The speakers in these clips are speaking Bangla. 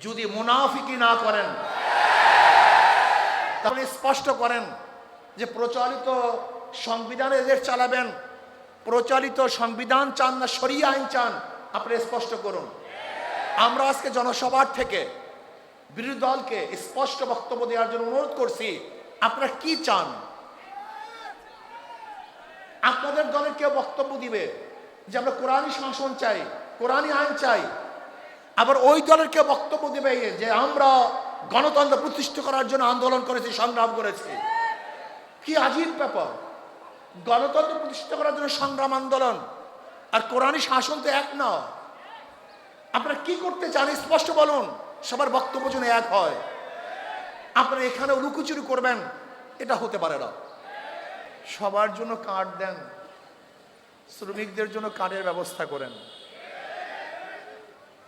যদি মুনাফিকি না করেন, তাহলে স্পষ্ট করেন যে প্রচলিত সংবিধানে দেশ চালাবেন, প্রচলিত সংবিধান চান না শরিয়া আইন চান, আপনি স্পষ্ট করুন। আমরা আজকে জনসভার থেকে বিরোধী দলকে স্পষ্ট বক্তব্য দেওয়ার জন্য অনুরোধ করছি, আপনারা কি চান? আপনাদের দলের কেউ বক্তব্য দিবে যে আমরা কোরআনী শাসন চাই, কোরআনী আইন চাই, আবার ওই দলের কেউ বক্তব্য দিবে যে আমরা গণতন্ত্র প্রতিষ্ঠা করার জন্য আন্দোলন করেছি, সংগ্রাম করেছি। কি আজীব ব্যাপার! গণতন্ত্র প্রতিষ্ঠা করার জন্য সংগ্রাম, আন্দোলন আর কোরআনী শাসন তো এক না। আপনারা কি করতে চান স্পষ্ট বলুন, সবার বক্তব্য যেন এক হয়। আপনারা এখানে লুকোচুরি করবেন, এটা হতে পারে না। সবার জন্য কার্ড দেন, শ্রমিকদের জন্য কার্ডের ব্যবস্থা করেন।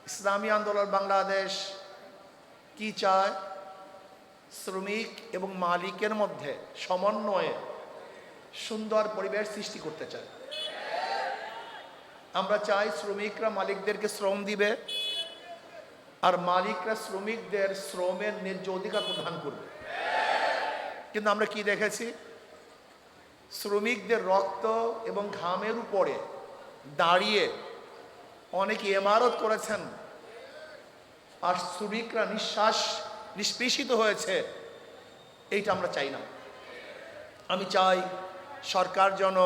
ইসলামী আন্দোলন বাংলাদেশ কি চায়? শ্রমিক এবং মালিকের মধ্যে সমন্বয়ে সুন্দর পরিবেশ সৃষ্টি করতে চায়। আমরা চাই শ্রমিকরা মালিকদেরকে শ্রম দিবে, আর মালিকরা শ্রমিকদের শ্রমের ন্যায্য অধিকার প্রদান করবে। কিন্তু আমরা কি দেখেছি? শ্রমিকদের রক্ত এবং ঘামের উপরে দাঁড়িয়ে অনেকে ইমারত করেছেন, আর শ্রমিকরা নিষ্পেষিত হয়েছে। এইটা আমরা চাই না। আমি চাই সরকার যেন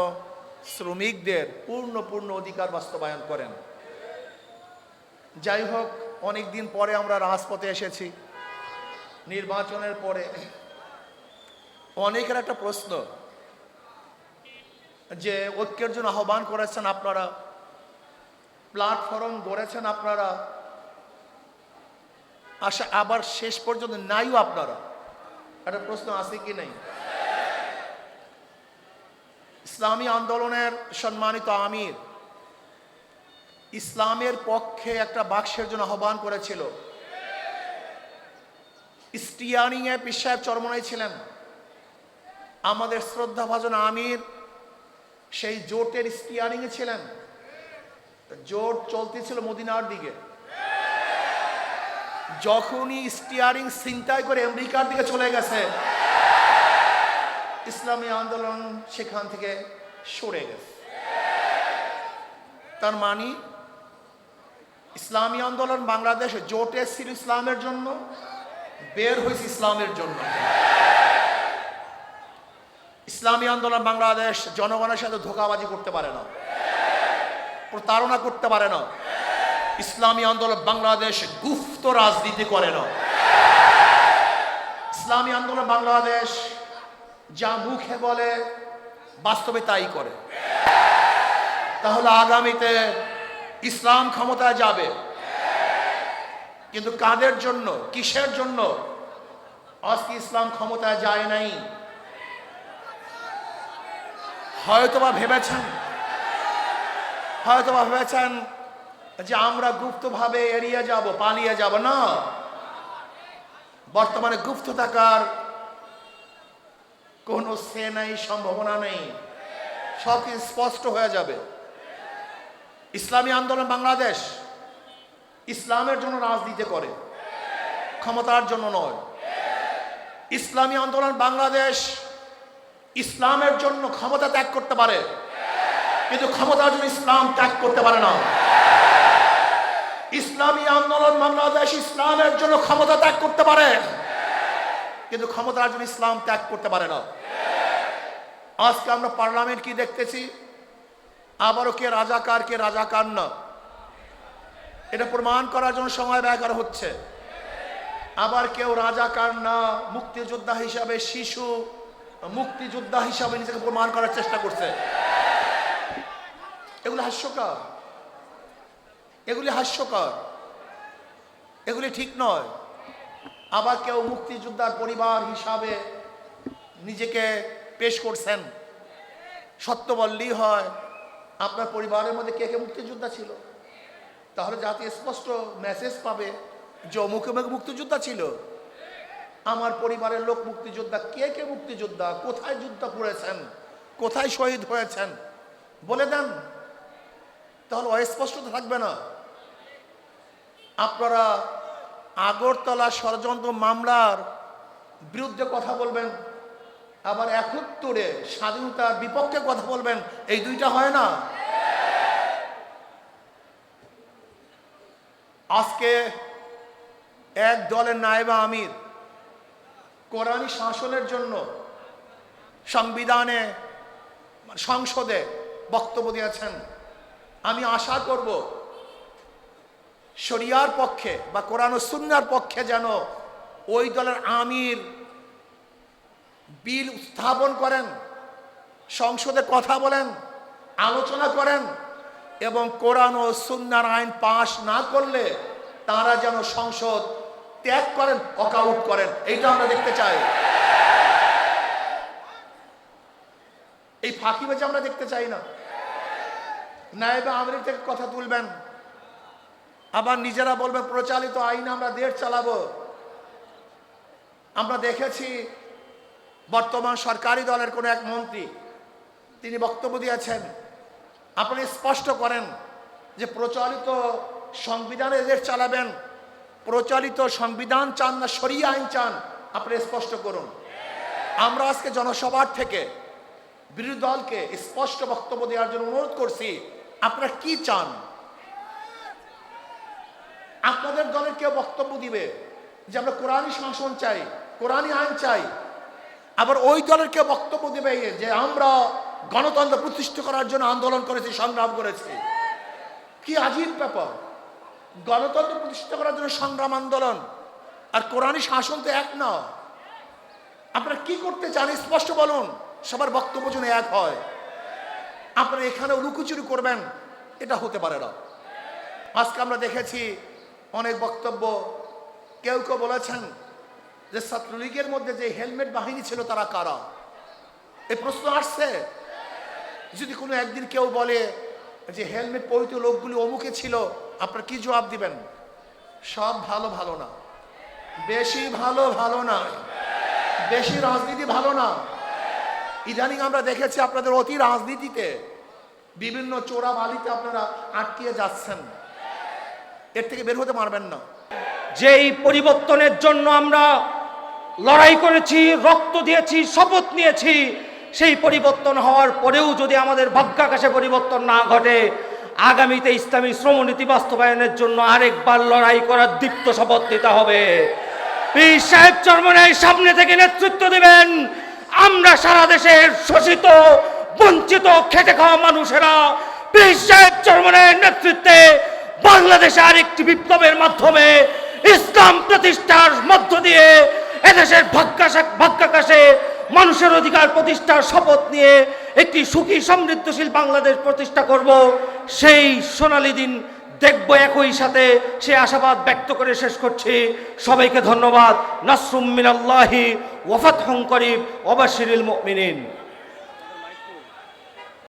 শ্রমিকদের পূর্ণ অধিকার বাস্তবায়ন করেন। যাই হোক, অনেক দিন পরে আমরা রাজপথে এসেছি, নির্বাচনের পরে। অনেকের একটা প্রশ্ন যে ঐক্যের জন্য আহ্বান করেছেন আপনারা, প্ল্যাটফর্ম গড়েছেন আপনারা, আবার শেষ পর্যন্ত নাইও আপনারা। একটা প্রশ্ন আছে কি নেই? ইসলামী আন্দোলনের সম্মানিত আমির ইসলামের পক্ষে একটা বাক্সের জন্য আহ্বান করেছিল। স্টিয়ারিং এ পীর সাহেব চরমনাই ছিলেন। আমাদের শ্রদ্ধাভাজন আমির সেই জোটের স্টিয়ারিং এ ছিলেন। জোট চলতেছিল মদিনার দিকে। যখনই স্টিয়ারিং ছিনতাই করে আমেরিকার দিকে চলে গেছে, ইসলামী আন্দোলন সেখান থেকে সরে গেছে। তার মানে ইসলামী আন্দোলন বাংলাদেশ জোটে ছিল ইসলামের জন্য, বের হয়েছে ইসলামের জন্য। ইসলামী আন্দোলন বাংলাদেশ জনগণের সাথে ধোঁকাবাজি করতে পারে না, প্রতারণা করতে পারে না। ইসলামী আন্দোলন বাংলাদেশ গুপ্ত রাজনীতি করে না। ইসলামী আন্দোলন বাংলাদেশ যা মুখে বলে বাস্তবে তাই করে। তাহলে আগামীতে ইসলাম ক্ষমতায় যাবে, কিন্তু কাদের জন্য, কিসের জন্য? আজকে ইসলাম ক্ষমতায় যায় নাই। হয়তোবা ভেবেছেন যে আমরা গুপ্তভাবে এড়িয়ে যাব, পালিয়ে যাব। না, বর্তমানে গুপ্ত থাকার কোনো সে নাই, সম্ভাবনা নেই। সব কিছু স্পষ্ট হয়ে যাবে। ইসলামী আন্দোলন বাংলাদেশ ইসলামের জন্য রাজনীতি করে, ক্ষমতার জন্য নয়। ইসলামী আন্দোলন বাংলাদেশ ইসলামের জন্য ক্ষমতা ত্যাগ করতে পারে, কিন্তু ক্ষমতার জন্য ইসলাম ত্যাগ করতে পারে না। ইসলামী আন্দোলন বাংলাদেশ ইসলামের জন্য ক্ষমতা ত্যাগ করতে পারে, কিন্তু ক্ষমতার জন্য ইসলাম ত্যাগ করতে পারে না। আজকে আমরা পার্লামেন্ট কি দেখতেছি? আবারও কে রাজাকার না, এটা প্রমাণ করার জন্য সময় ব্যয় করা হচ্ছে। আবার কেউ রাজাকার না, মুক্তিযোদ্ধা হিসাবে, শিশু মুক্তিযোদ্ধা হিসাবে নিজেকে প্রমাণ করার চেষ্টা করছে। এগুলি হাস্যকর, এগুলি ঠিক নয়। আবার কেউ মুক্তিযোদ্ধার পরিবার হিসাবে নিজেকে পেশ করছেন। সত্য বললেই হয়, আপনার পরিবারের মধ্যে কে কে মুক্তিযোদ্ধা ছিল, তাহলে জাতি স্পষ্ট মেসেজ পাবে যে অমুক মুক্তিযোদ্ধা ছিল। আমার পরিবারের লোক মুক্তিযোদ্ধা। কে কে মুক্তিযোদ্ধা, কোথায় যুদ্ধ করেছেন, কোথায় শহীদ হয়েছেন বলে দেন, তাহলে অস্পষ্টতা থাকবে না। আপনারা আগরতলা ষড়যন্ত্র মামলার বিরুদ্ধে কথা বলবেন, আবার ৭১-এ স্বাধীনতার বিপক্ষে কথা বলবেন, এই দুইটা হয় না। আজকে এক দলের নায়েবে আমির কোরআনী শাসনের জন্য সংবিধানে সংসদে বক্তব্য দিয়েছেন। আমি আশা করব শরিয়ার পক্ষে বা কোরআন ও সুন্নাহর পক্ষে যেন ওই দলের আমির বিল উত্থাপন করেন, সংসদে কথা বলেন, আলোচনা করেন এবং কোরআন ও সুন্নাহর আইন পাশ না করলে তারা যেন সংসদ ত্যাগ করেন, ওয়াকআউট করেন। এইটা আমরা দেখতে চাই। এই ফাঁকিবাজি আমরা দেখতে চাই না। নায়েবে আমির থেকে কথা তুলবেন, আবার নিজেরা বলবেন প্রচলিত আইন আমরা দেশ চালাবো। আমরা দেখেছি বর্তমান সরকারি দলের কোন এক মন্ত্রী তিনি বক্তব্য দিয়েছেন, আপনি স্পষ্ট করেন যে প্রচলিত সংবিধানে দেশ চালাবেন, প্রচলিত সংবিধান চান না শরিয়া আইন চান, আপনি স্পষ্ট করুন। আমরা আজকে জনসভার থেকে বিরোধী দলকে স্পষ্ট বক্তব্য দেওয়ার জন্য অনুরোধ করছি, আপনারা কি চান? আপনাদের দলের কেউ বক্তব্য দিবে যে আমরা কোরআনী শাসন চাই, কোরআনী আইন চাই, আবার ওই দলের কেউ বক্তব্য দিবে যে আমরা গণতন্ত্র প্রতিষ্ঠা করার জন্য আন্দোলন করেছি, সংগ্রাম করেছি। কি আজীব ব্যাপার! গণতন্ত্র প্রতিষ্ঠা করার জন্য সংগ্রাম, আন্দোলন আর কোরআনী শাসন তো এক না। আপনারা কি করতে চান স্পষ্ট বলুন, সবার বক্তব্য যেন এক হয়। আপনারা এখানে লুকোচুরি করবেন, এটা হতে পারে না। আজকে আমরা দেখেছি অনেক বক্তব্য, কেউ কেউ বলেছেন যে ছাত্রলীগের মধ্যে যে হেলমেট বাহিনী ছিল তারা কারা? এই প্রশ্ন আসছে। যদি কোনো একদিন কেউ বলে যে হেলমেট পরিহিত লোকগুলি অমুকে ছিল, আপনারা কি জবাব দিবেন? সব ভালো ভালো না, বেশি ভালো ভালো না, বেশি রাজনীতি ভালো না। ইদানিং আমরা দেখেছি আপনাদের অতি রাজনীতিতে বিভিন্ন চোরা বালিতে আপনারা আটকিয়ে যাচ্ছেন, এর থেকে বের হতে পারবেন না। যেই পরিবর্তনের জন্য আমরা লড়াই করেছি, রক্ত দিয়েছি, শপথ নিয়েছি, সেই পরিবর্তন হওয়ার পরেও যদি আমাদের ভাগ্যাকাশে পরিবর্তন না ঘটে, আগামীতে ইসলামী শ্রমনীতি বাস্তবায়নের জন্য আরেকবার লড়াই করার দীপ্ত শপথ নিতে হবে। পীর সাহেব চরমনাই সামনে থেকে নেতৃত্ব দেবেন। আমরা সারা দেশের শোষিত, বঞ্চিত, খেটে খাওয়া মানুষেরা পীর সাহেব চরমনাইয়ের নেতৃত্বে বাংলাদেশে আরেকটি বিপ্লবের মাধ্যমে ইসলাম প্রতিষ্ঠার মধ্য দিয়ে এদেশের ভাগ্যাকাশে মানুষের অধিকার প্রতিষ্ঠার শপথ নিয়ে একটি সুখী সমৃদ্ধশীল বাংলাদেশ প্রতিষ্ঠা করব। সেই সোনালী দিন দেখব একই সাথে, সে আশাবাদ ব্যক্ত করে শেষ করছি। সবাইকে ধন্যবাদ। নাসরুম মিনাল্লাহি ওয়া ফাতহুন করিব ওয়া বাশশিরিল মুমিনিন।